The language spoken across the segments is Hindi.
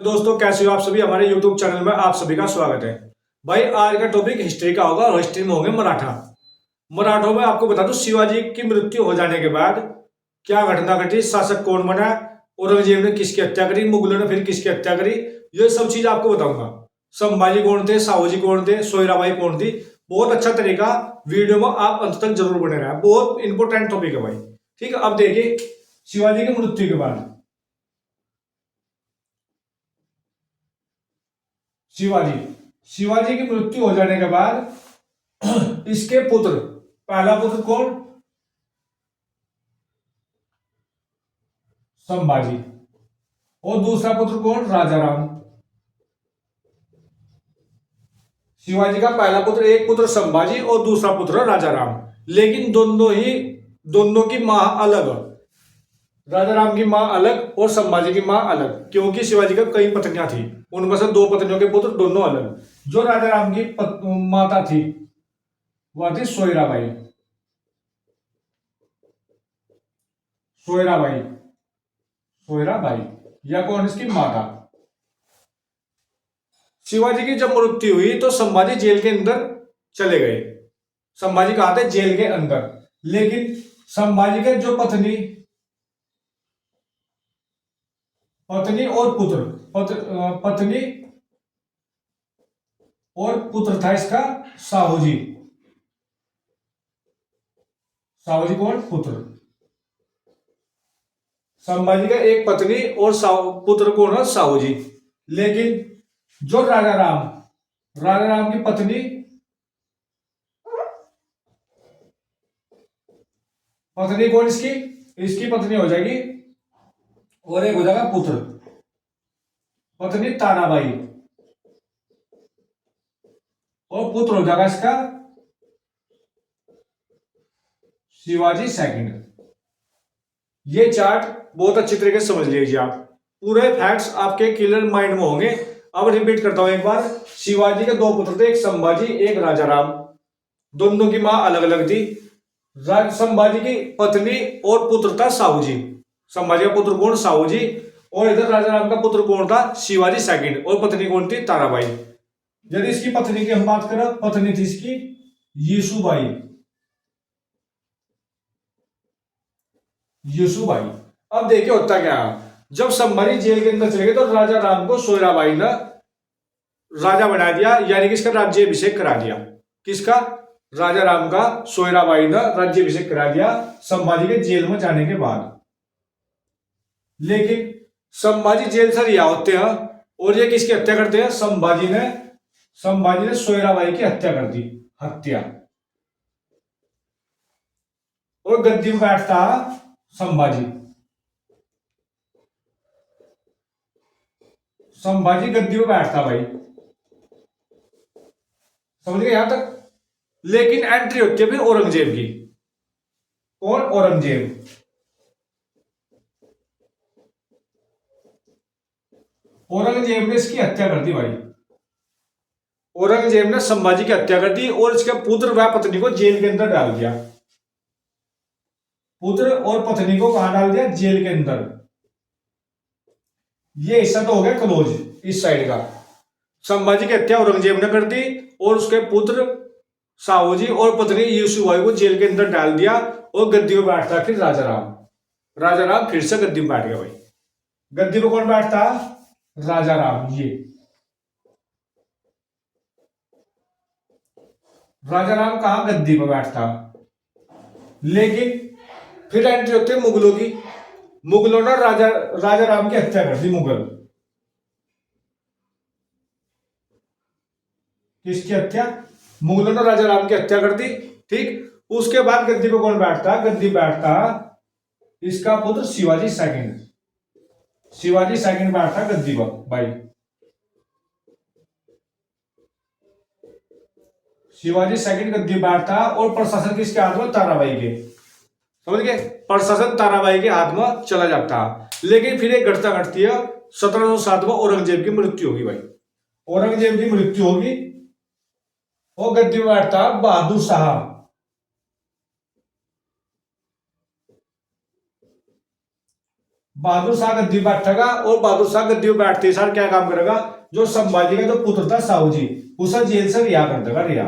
दोस्तों, कैसे हो आप सभी। हमारे YouTube चैनल में आप सभी का स्वागत है। भाई आज का टॉपिक हिस्ट्री का होगा और हिस्ट्री में होंगे मराठा। मराठों में आपको बता दूं, शिवाजी की मृत्यु हो जाने के बाद क्या घटना घटी, शासक कौन बना, औरंगजेब ने किसकी हत्या करी, मुगलों ने फिर किसकी हत्या करी, ये सब चीज आपको बताऊंगा। संभाजी कौन थे, साहूजी कौन थे, सोयराबाई कौन थी। बहुत अच्छा तरीका, वीडियो में आप अंत तक जरूर बने रहे। बहुत इंपॉर्टेंट टॉपिक है भाई। ठीक है, अब देखिए शिवाजी की मृत्यु के बाद शिवाजी शिवाजी की मृत्यु हो जाने के बाद इसके पुत्र, पहला पुत्र कौन, संभाजी, और दूसरा पुत्र कौन, राजाराम। शिवाजी का पहला पुत्र, एक पुत्र संभाजी और दूसरा पुत्र राजाराम, लेकिन दोनों की मां अलग। राजाराम की मां अलग और संभाजी की मां अलग, क्योंकि शिवाजी का कई पत्नियां थी, उनमें से दो पत्नियों के पुत्र दोनों अलग। जो राजाराम की माता थी वह थी सोयराबाई। सोयराबाई सोयराबाई या कौन इसकी माता। शिवाजी की जब मृत्यु हुई तो संभाजी जेल के अंदर चले गए। संभाजी कहा थे जेल के अंदर, लेकिन संभाजी के जो पत्नी और पुत्र पत्नी और पुत्र था इसका साहूजी। साहूजी कौन, पुत्र। संभाजी का एक पत्नी और पुत्र कौन है, साहूजी। लेकिन जो राजाराम की पत्नी कौन, इसकी पत्नी हो जाएगी, और एक हो जाएगा पुत्र, पत्नी ताराबाई, और पुत्र हो जाएगा इसका शिवाजी सेकंड। ये चार्ट बहुत अच्छी तरीके से समझ लीजिए आप, पूरे फैक्ट्स आपके क्लियर माइंड में होंगे। अब रिपीट करता हूं एक बार। शिवाजी के दो पुत्र थे, एक संभाजी एक राजाराम। दोनों की मां अलग अलग थी। संभाजी की पत्नी और पुत्र था साहूजी। संभाजी का पुत्र कौन, साहूजी। और इधर राजाराम का पुत्र कौन था, शिवाजी सेकंड, और पत्नी कौन थी, ताराबाई। यदि इसकी पत्नी की हम बात करें, पत्नी थी इसकी यीशुबाई। अब देखिए होता क्या, जब संभाजी जेल के अंदर चले गए तो राजा राम को सोयराबाई ने राजा बना दिया, यानी कि इसका राज्याभिषेक करा दिया। किसका, राजा राम का सोयराबाई ने राज्याभिषेक करा दिया संभाजी के जेल में जाने के बाद। लेकिन संभाजी जेल से रिहा होते हैं और ये किसकी हत्या करते हैं, संभाजी ने सोयराबाई की हत्या कर दी, और गद्दी में बैठता संभाजी गद्दी में बैठता भाई, समझ गए यहां तक। लेकिन एंट्री होती है फिर औरंगजेब की। कौन, औरंगजेब। औरंगजेब ने इसकी हत्या कर दी भाई। औरंगजेब ने संभाजी की हत्या कर दी और इसके पुत्र व पत्नी को जेल के अंदर डाल दिया। पुत्र और पत्नी को कहां डाल दिया, जेल के अंदर। ये हिस्सा तो हो गया क्लोज, इस साइड का। संभाजी की हत्या औरंगजेब ने कर दी और उसके पुत्र साहूजी और पत्नी यीशुबाई को जेल के अंदर डाल दिया, और गद्दी में बैठता फिर राजाराम फिर से गद्दी में बैठ गया भाई। गद्दी में कौन बैठता, राजाराम। ये राजाराम कहां, गद्दी में बैठता। लेकिन फिर एंट्री होती है मुगलों की। मुगलों ने राजाराम की हत्या कर दी। मुगल किसकी हत्या, मुगलों ने राजाराम की हत्या कर दी। ठीक, उसके बाद गद्दी पे कौन बैठता, गद्दी बैठता इसका पुत्र शिवाजी सेकंड बैठता गद्दी पर भाई। शिवाजी सेकंड गद्दी बैठता और प्रशासन किसके हाथ में, ताराबाई के। समझ गए, प्रशासन ताराबाई के हाथ में चला जाता। लेकिन फिर एक घटना घटती है, 1707 में औरंगजेब की मृत्यु होगी भाई। औरंगजेब की मृत्यु होगी, वो गद्दी में बैठता बहादुर शाह। बहादुर शाह गद्दी बैठेगा और बहादुर शाह गद्दी में बैठते सार क्या काम करेगा, जो संभाजी का जो पुत्र था साहू जी, उसे जेल से रिहा कर देगा। रिहा,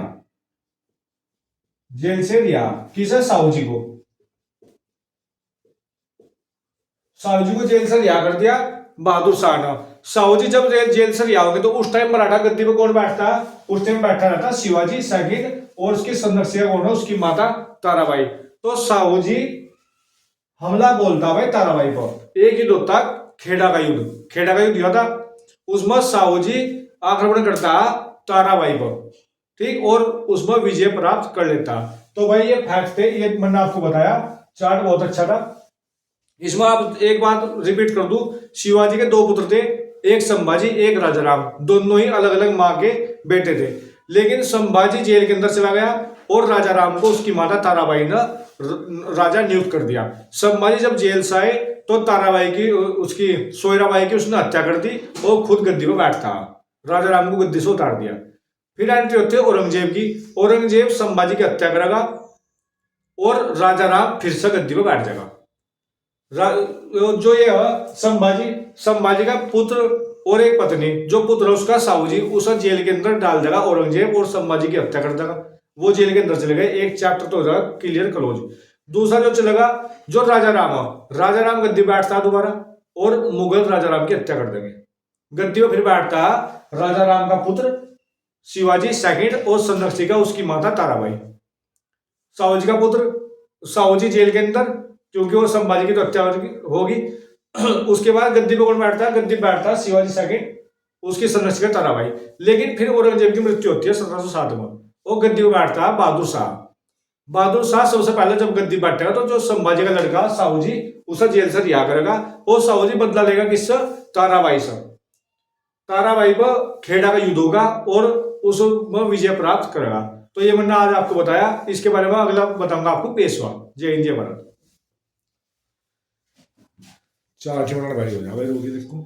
जेल से रिहा किसे, साहू जी को। साहू जी को जेल से रिहा कर दिया बहादुर शाह ने। साहू जी जब जेल से रिहा हो गए तो उस टाइम मराठा गद्दी पे कौन बैठता, उस टाइम बैठा रहता शिवाजी सेकंड, और उसकी संरक्षिका कौन है, उसकी माता ताराबाई। तो साहू जी हमला बोलता भाई ताराबाई पर। एक युद्ध होता खेड़ा का युद्ध, खेड़ा का युद्ध हुआ था, उसमें साहू जी आक्रमण करता ताराबाई पर, ठीक, और उसमें विजय प्राप्त कर लेता। तो भाई ये फैक्ट थे, ये मैंने आपको बताया, चार्ट बहुत अच्छा था। इसमें आप एक बात रिपीट कर दूं, शिवाजी के दो पुत्र थे, एक संभाजी एक राजाराम, दोनों ही अलग अलग माँ के बेटे थे। लेकिन संभाजी जेल के अंदर चला गया और राजाराम को उसकी माता ताराबाई ने राजा नियुक्त कर दिया। संभाजी जब जेल से आए तो ताराबाई की, उसकी सोयराबाई की उसने हत्या कर दी और खुद गद्दी पर बैठता, राजाराम को गद्दी से उतार दिया। फिर एंट्री होती है औरंगजेब की। औरंगजेब संभाजी की हत्या करेगा और राजाराम फिर से गद्दी पर बैठ जाएगा। जो ये संभाजी, संभाजी का पुत्र और एक पत्नी, जो पुत्र है उसका साहू जी, उसे जेल के अंदर डाल देगा औरंगजेब और संभाजी की हत्या कर देगा। वो जेल के अंदर चले गए, एक चैप्टर तो हो जाएगा क्लियर क्लोज। दूसरा जो चलेगा, जो राजाराम है, राजाराम गद्दी बैठता दोबारा और मुगल राजाराम की हत्या कर देंगे। गद्दी पर फिर बैठता राजाराम का पुत्र शिवाजी सेकंड और संरक्षिका उसकी माता ताराबाई। साहू जी का पुत्र, साहू जी जेल के अंदर, क्योंकि वो संभाजी की तो हत्या होगी। उसके बाद गद्दी पे कौन बैठता है, गद्दी बैठता है शिवाजी सेकंड, उसकी संरक्षिका ताराबाई। लेकिन फिर औरंगजेब की मृत्यु होती है 1707 में, वो गद्दी पे बैठता है बहादुर शाह। बहादुर शाह सबसे पहले जब गद्दी बैठेगा तो जो संभाजी का लड़का साहू जी, उसे जेल से रिहा करेगा और साहू जी बदला लेगा किससे, ताराबाई से। ताराबाई पर खेड़ा का युद्ध होगा और उसमें विजय प्राप्त करेगा। तो ये मैंने आज आपको बताया, इसके बारे में अगला बताऊंगा आपको पेशवा। जय हिंद जय भारत। 4 भाई हो जाए, देखो